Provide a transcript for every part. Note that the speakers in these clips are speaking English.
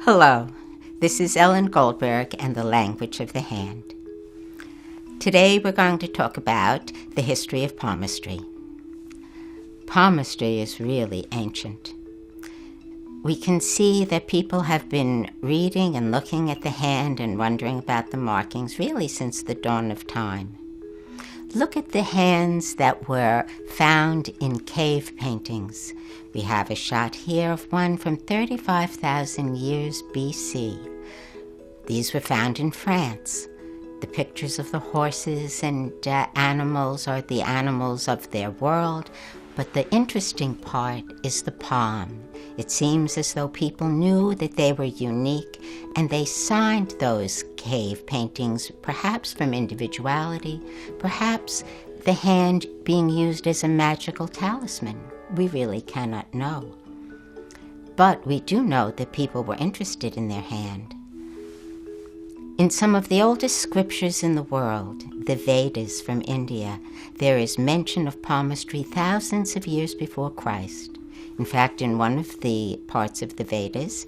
Hello, this is Ellen Goldberg and the language of the hand. Today we're going to talk about the history of palmistry. Palmistry is really ancient. We can see that people have been reading and looking at the hand and wondering about the markings really since the dawn of time. Look at the hands that were found in cave paintings. We have a shot here of one from 35,000 years BC. These were found in France. The pictures of the horses and animals are the animals of their world, but the interesting part is the palm. It seems as though people knew that they were unique, and they signed those cave paintings, perhaps from individuality, perhaps the hand being used as a magical talisman. We really cannot know. But we do know that people were interested in their hand. In some of the oldest scriptures in the world, the Vedas from India, there is mention of palmistry thousands of years before Christ. In fact, in one of the parts of the Vedas,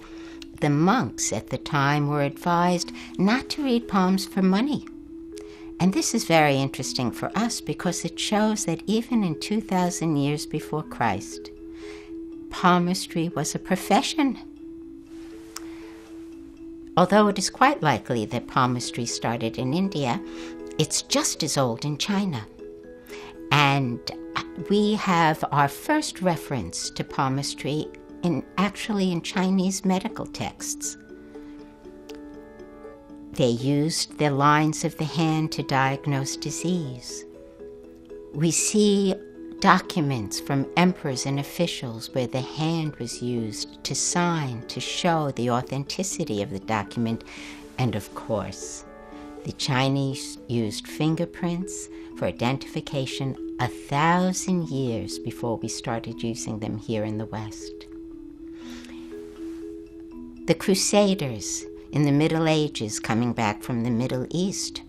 the monks at the time were advised not to read palms for money. And this is very interesting for us because it shows that even in 2,000 years before Christ, palmistry was a profession. Although it is quite likely that palmistry started in India, it's just as old in China. And we have our first reference to palmistry actually in Chinese medical texts. They used the lines of the hand to diagnose disease. We see documents from emperors and officials where the hand was used to sign, to show the authenticity of the document. And of course, the Chinese used fingerprints for identification 1,000 years before we started using them here in the West. The Crusaders in the Middle Ages, coming back from the Middle East,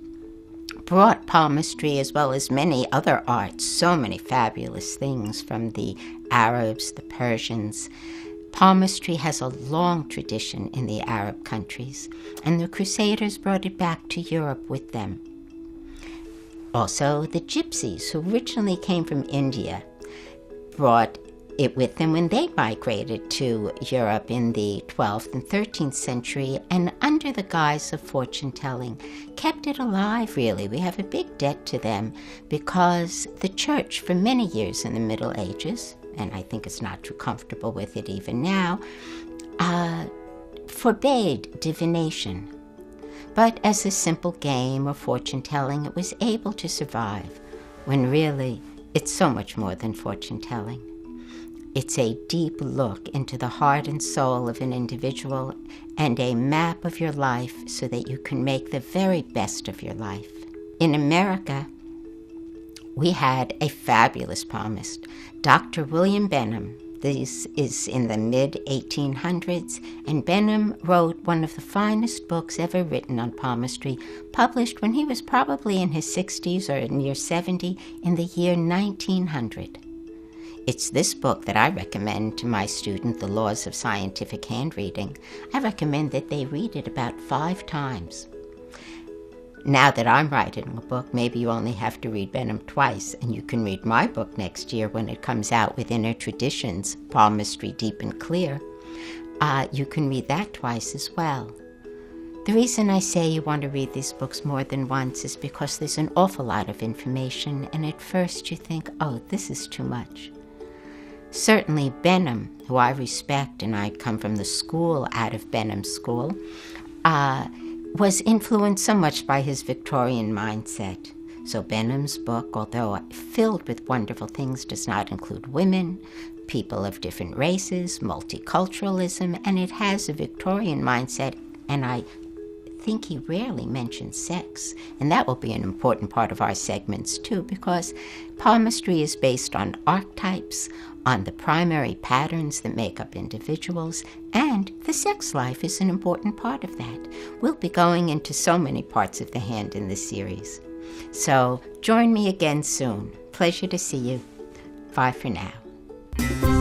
brought palmistry as well as many other arts, so many fabulous things from the Arabs, the Persians. Palmistry has a long tradition in the Arab countries, and the Crusaders brought it back to Europe with them. Also, the Gypsies, who originally came from India, brought it with them when they migrated to Europe in the 12th and 13th century, and under the guise of fortune-telling, kept it alive, really. We have a big debt to them because the church, for many years in the Middle Ages, and I think it's not too comfortable with it even now, forbade divination. But as a simple game of fortune-telling, it was able to survive, when really it's so much more than fortune-telling. It's a deep look into the heart and soul of an individual and a map of your life so that you can make the very best of your life. In America, we had a fabulous palmist, Dr. William Benham. This is in the mid-1800s, and Benham wrote one of the finest books ever written on palmistry, published when he was probably in his 60s or near 70 in the year 1900. It's this book that I recommend to my student, The Laws of Scientific Handreading. I recommend that they read it about 5 times. Now that I'm writing a book, maybe you only have to read Benham twice, and you can read my book next year when it comes out with Inner Traditions, Palmistry Deep and Clear. You can read that twice as well. The reason I say you want to read these books more than once is because there's an awful lot of information, and at first you think, oh, this is too much. Certainly Benham, who I respect, and I come from the school out of Benham's school, was influenced so much by his Victorian mindset. So Benham's book, although filled with wonderful things, does not include women, people of different races, multiculturalism, and it has a Victorian mindset, and I think he rarely mentions sex. And that will be an important part of our segments too, because palmistry is based on archetypes, on the primary patterns that make up individuals, and the sex life is an important part of that. We'll be going into so many parts of the hand in this series. So join me again soon. Pleasure to see you. Bye for now.